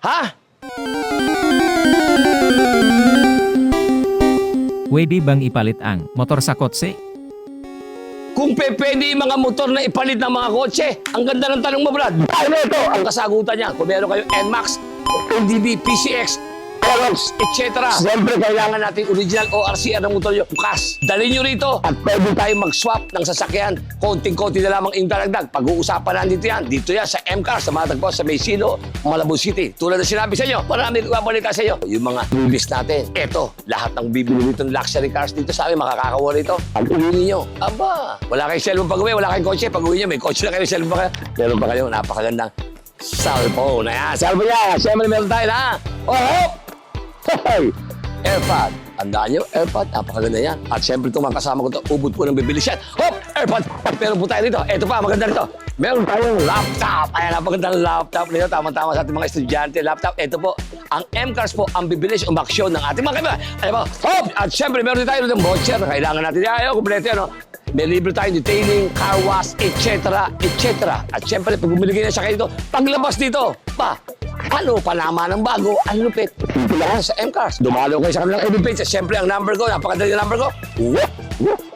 Ha? Pwede bang ipalit ang motor sa kotse? Kung pwede yung mga motor na ipalit ng mga kotse, ang ganda ng tanong mo, Brad. Ano ito? Ang kasagutan niya, kung meron kayo NMAX, MDB, PCX, Aerox, etc. Siyempre, kailangan natin original ORCR ng motor nyo. Bukas, dalhin nyo rito at pwede tayo mag-swap ng sasakyan. Konting-konti na lamang yung daragdag. Pag-uusapan na dito yan. Dito yan sa MCAR, sa matagpo, sa Maysilo, Malabon City. Tulad na sinabi sa inyo, marami ibabalita sa inyo. Yung mga release natin. Eto, lahat ng bibili dito ng luxury cars dito sa amin, makakakawa rito. Pag-uwi ninyo, aba, wala kayong cellphone pag-uwi, wala kayong kotse. Pag-uwi nyo, may kotse na kayo, cellphone pa kayo. Meron pa kayong napakagandang cellphone. Ayan, cellphone yan. Siyempre, meron tayo na. Oh! Hey! AirPod. Tandaan nyo, AirPod, napakaganda yan. At syempre itong mga kasama ko ito, ubod po ng bibilis yan. Hop! AirPod! Meron po tayo dito. Ito pa, maganda rito. Meron tayong laptop. Ayan, napagandang laptop nito. Tama-tama sa ating mga estudyante. Laptop, ito po. Ang M-Cars po, ang bibilis umaksyon ng ating mga kaibigan. Ayan po, hop! At syempre, meron tayo ng voucher. Kailangan natin. Ayaw, kumpleto yan, no? May libre tayong detailing, car wash, etc. etc. At syempre, pag bumili kayo na siya kayo dito, paglabas dito, pa, ano pa naman ng bago, ang lupit. Dito lang sa M-Cars. Dumalo kayo sa kanilang FB page. Siyempre, ang number ko, napakadali na number ko. Whoop! Whoop!